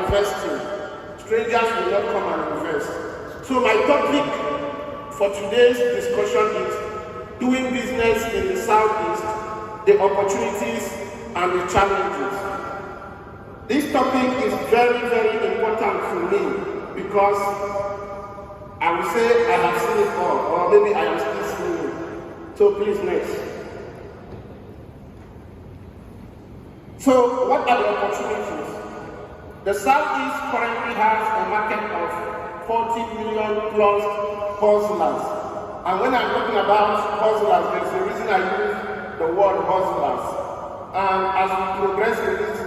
investing, strangers will not come and invest. So my topic for today's discussion is doing business in the Southeast, the opportunities and the challenges. This topic is very, very important to me because I will say I have seen it all, or maybe I am still seeing it. So please, next. So what are the opportunities? The Southeast currently has a market of 40 million plus hustlers. And when I'm talking about hustlers, there's a reason I use the word hustlers. And as we progress in this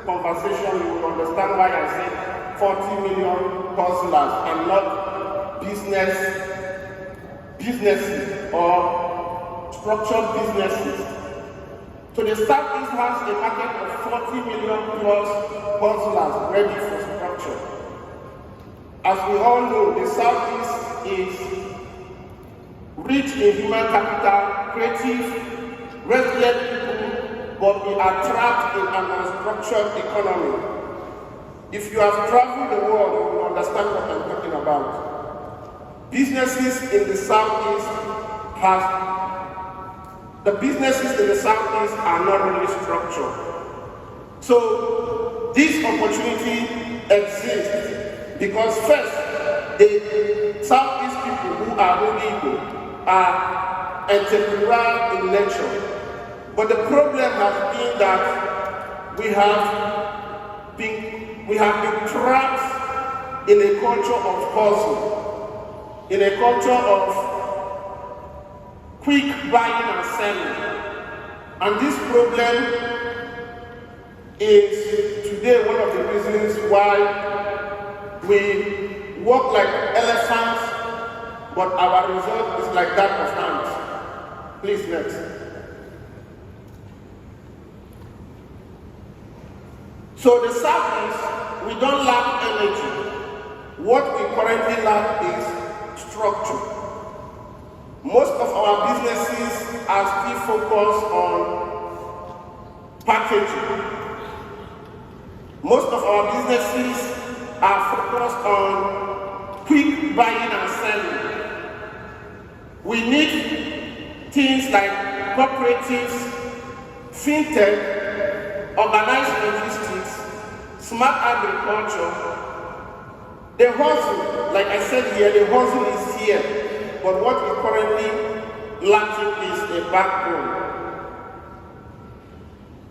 conversation, you will understand why I said 40 million hustlers and not businesses or structured businesses. So the Southeast has a market of 40 million plus hustlers ready for structure. As we all know, the Southeast is rich in human capital, creative, resilient people, but we are trapped in an unstructured economy. If you have traveled the world, you will understand what I'm talking about. Businesses in the Southeast are not really structured. So this opportunity exists because first, the Southeast people who are illegal are entrepreneurial in nature. But the problem has been that we have been trapped in a culture of hustle, in a culture of quick buying and selling. And this problem is today one of the reasons why we walk like elephants, but our result is like that of ants. Please, next. So the Southeast, we don't lack energy. What we currently lack is structure. Most of our businesses are still focused on packaging. Most of our businesses are focused on quick buying and selling. We need things like cooperatives, fintech, organized logistics, smart agriculture. The hustle, like I said here, the hustle is here, but what we currently lacking is a backbone.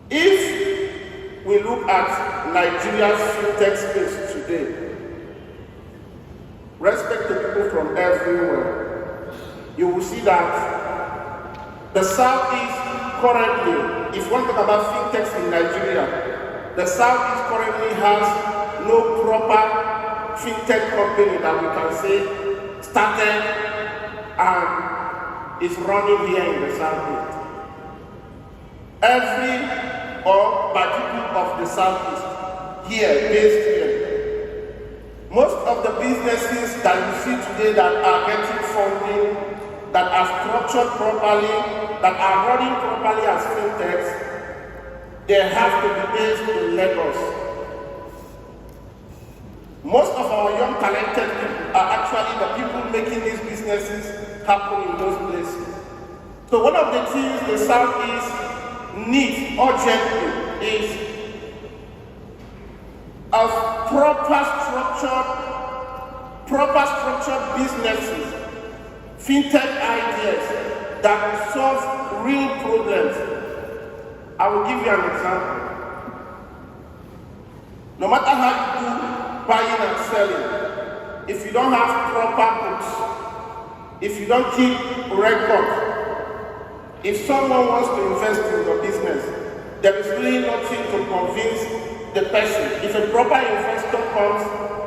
If we look at Nigeria's fintech space today, respect to people from everywhere, you will see that the Southeast currently, if you want to talk about fintechs in Nigeria, the Southeast currently has no proper fintech company that we can say started and is running here in the Southeast. Every particle of the Southeast here, based here. Most of the businesses that you see today that are getting funding, that are structured properly, that are running properly as fintechs, they have to be based in Lagos. Most of our young talented people are actually the people making these businesses happen in those places. So one of the things the Southeast needs urgently is a proper structured businesses, fintech ideas that will solve real problems. I will give you an example. No matter how you do buying and selling, if you don't have proper books, if you don't keep record, if someone wants to invest in your business, there is really nothing to convince the person. If a proper investor comes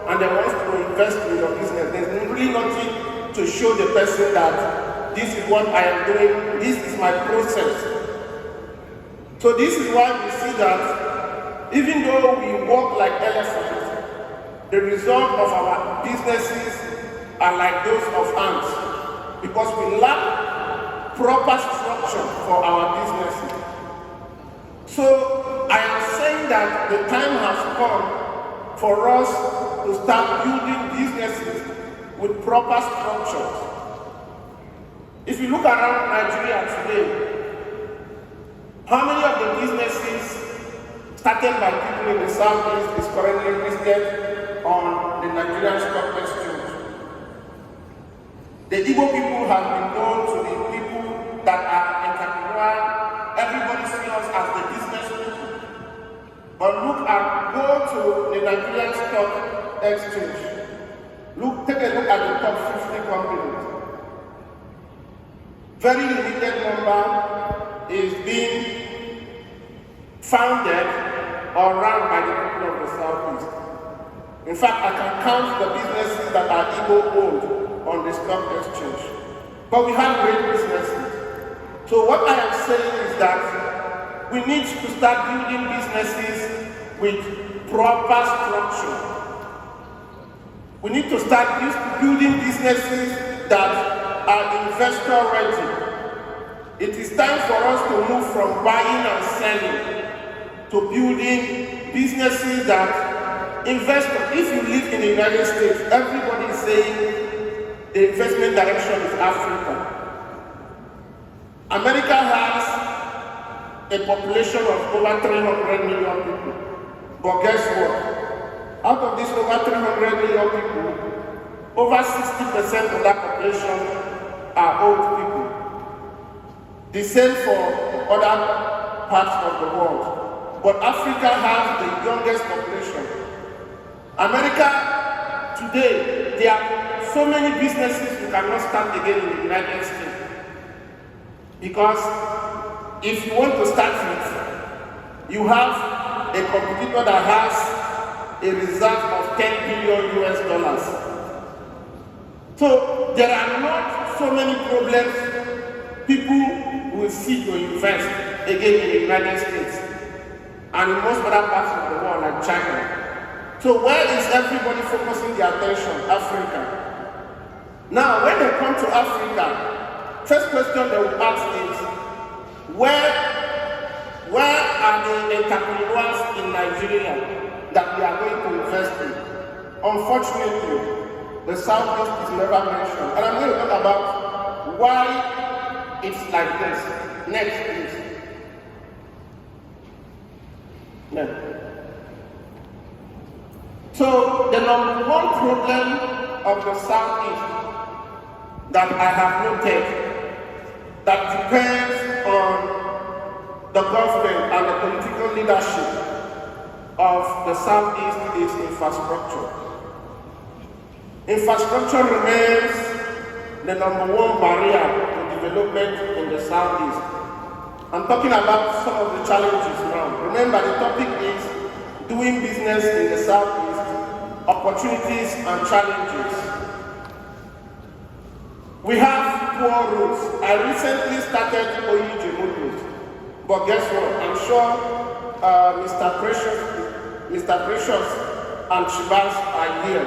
and they wants to invest in your business, there's really nothing to show the person that this is what I am doing, this is my process. So this is why we see that even though we walk like elephants, the result of our businesses are like those of ants, because we lack proper structure for our businesses. So I am saying that the time has come for us to start building businesses with proper structures. If you look around Nigeria today, how many of the businesses started by people in the southeast is currently listed on the Nigerian Stock Exchange? The Igbo people have been known to be people that are entrepreneurial. Everybody sees us as the business people. But go to the Nigerian Stock Exchange. Take a look at the top 50 companies. Very limited number is being founded or run by the people of the southeast. In fact, I can count the businesses that are Igbo owned on the stock exchange. But we have great businesses. So what I am saying is that we need to start building businesses with proper structure. We need to start building businesses that are investor ready. It is time for us to move from buying and selling to building businesses that invest. If you live in the United States, everybody is saying the investment direction is Africa. America has a population of over 300 million people. But guess what? Out of these over 300 million people, over 60% of that population are old people. The same for other parts of the world. But Africa has the youngest population. America, today, there are so many businesses you cannot start again in the United States. Because if you want to start it, you have a competitor that has a reserve of 10 billion US dollars. So there are not so many problems people will see to invest again in the United States and in most other parts of the world like China. So where is everybody focusing their attention? Africa. Now when they come to Africa, first question they will ask is, where are the entrepreneurs in Nigeria that we are going to invest in? Unfortunately, the Southeast is never mentioned. And I'm going to talk about why it's like this. Next, please. Next. So, the number one problem of the Southeast that I have noted that depends on the government and the political leadership of the Southeast is infrastructure. Infrastructure remains the number one barrier to development in the Southeast. I'm talking about some of the challenges now. Remember, the topic is doing business in the Southeast, opportunities and challenges. We have poor roads. I recently started Onitsha Business. But guess what? I'm sure Mr. Precious and Chibueze are here.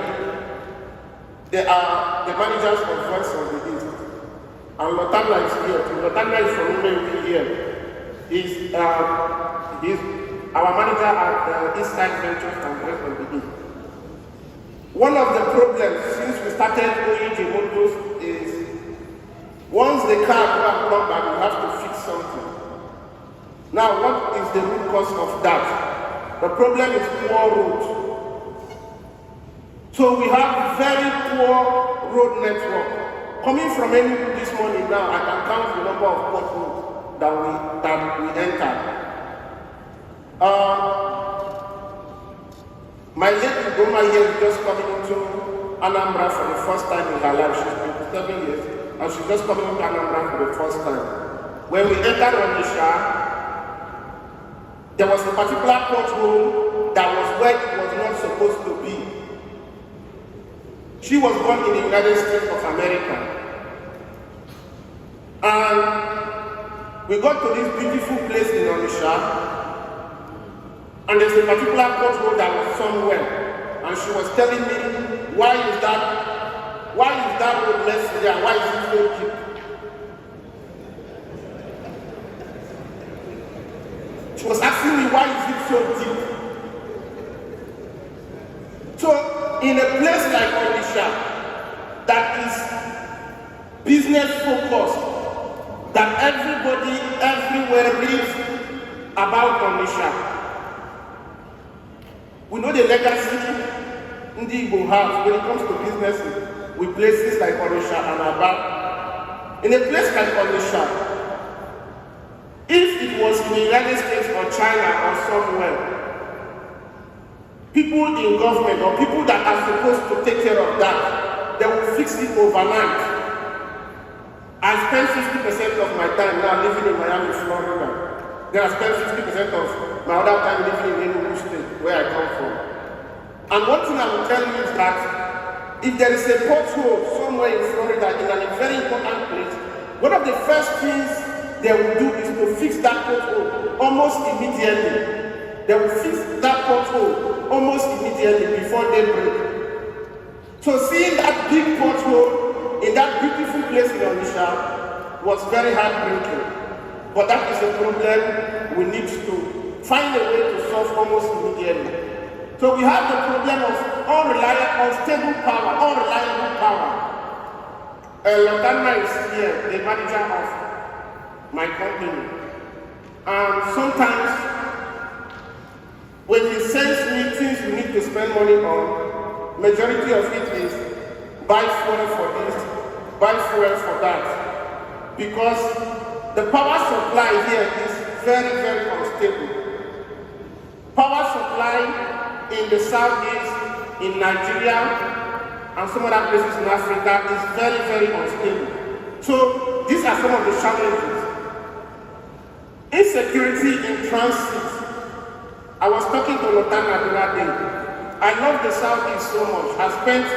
They are the managers of Voice of the East. And Lotana is here. Lotana is from Umewi here. He's our manager at East Side Ventures and Voice of the East. One of the problems since we started Onitsha Business is once the car come back, we have to fix something. Now, what is the root cause of that? The problem is poor roads. So we have very poor road network. Coming from Enugu this morning now, I can count the number of potholes that we entered. My lady Goma here is just coming into Anambra for the first time in her life. She's been 7 years, and she's just coming into Anambra for the first time. When we entered Onitsha, there was a particular pothole that was where it was not supposed to be. She was born in the United States of America. And we got to this beautiful place in Onitsha, and there's a particular pothole that was somewhere. And she was telling me, why is that road messy there? Why is it so deep? She was asking me, why is it so deep? in a place like Onitsha that is business focused, that everybody everywhere reads about Onitsha, we know the legacy Ndi Igbo have when it comes to businesses with places like Onitsha and Aba. In a place like Onitsha, if it was in the United States or China or somewhere, people in government or people that are supposed to take care of that, they will fix it overnight. I spend 50% of my time now living in Miami, Florida. Then I spend 50% of my other time living in Enugu State, where I come from. And one thing I will tell you is that if there is a pothole somewhere in Florida in a very important place, one of the first things they will do is to fix that pothole almost immediately. They will fix that pothole almost immediately before they break. So seeing that big pothole in that beautiful place in Onitsha was very heartbreaking. But that is a problem we need to find a way to solve almost immediately. So we have the problem of unstable power, unreliable power. Londana is here, the manager of my company. And sometimes when he sends me things we need to spend money on, majority of it is buy fuel for this, buy fuel for that. Because the power supply here is very, very unstable. Power supply in the southeast, in Nigeria, and some other places in Africa is very, very unstable. So these are some of the challenges. Insecurity in transit. I was talking to Lotana the other day. I love the southeast so much. I spent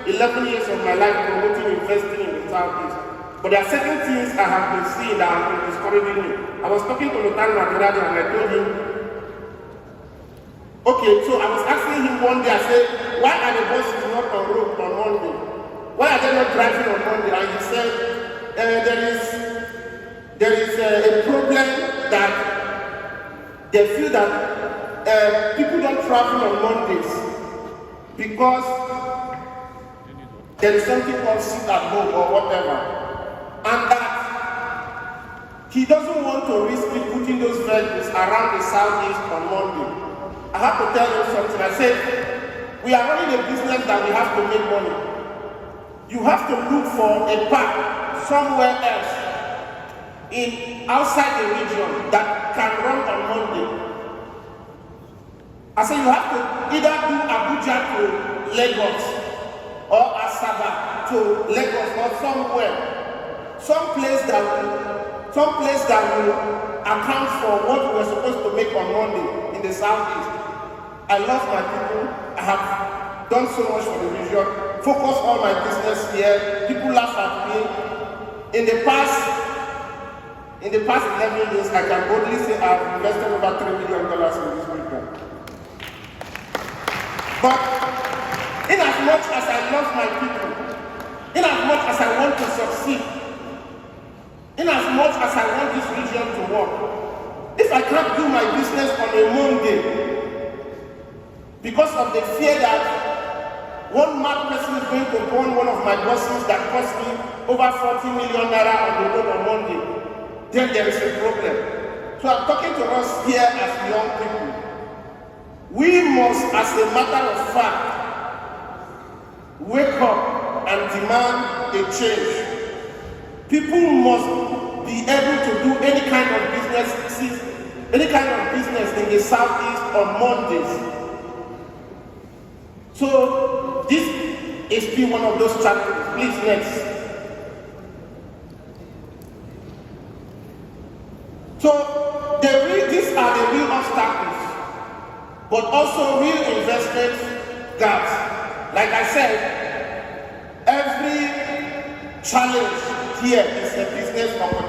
11 years of my life promoting investing in the southeast. But there are certain things I have been seeing that have been discouraging me. I was talking to Lotana the other day and I told him, okay, so I was asking him one day, I said, why are the buses not on road on Monday? Why are they not driving on Monday? And he said, there is a problem that they feel that people don't travel on Mondays because there is something called sit at home or whatever. And that he doesn't want to risk putting those vehicles around the southeast on Monday. I have to tell you something. I said, we are running a business that we have to make money. You have to look for a park somewhere else outside the region that can run on Monday. I said you have to either do Abuja to Lagos or Asaba to Lagos or somewhere. Some place that will account for what we were supposed to make on Monday in the southeast. I love my people. I have done so much for the region. Focus all my business here. People laugh at me. In the past 11 years, I can boldly say I've invested over $3 million in this region. But in as much as I love my people, in as much as I want to succeed, in as much as I want this region to work, if I can't do my business on a Monday, because of the fear that one mad person is going to burn one of my buses that cost me over 40 million naira on the road on Monday, then there is a problem. So I'm talking to us here as young people. We must, as a matter of fact, wake up and demand a change. People must be able to do any kind of business in the southeast on Mondays. So this is still one of those challenges. Please, next. So these are the real obstacles, but also real investment gaps. Like I said, every challenge here is a business opportunity.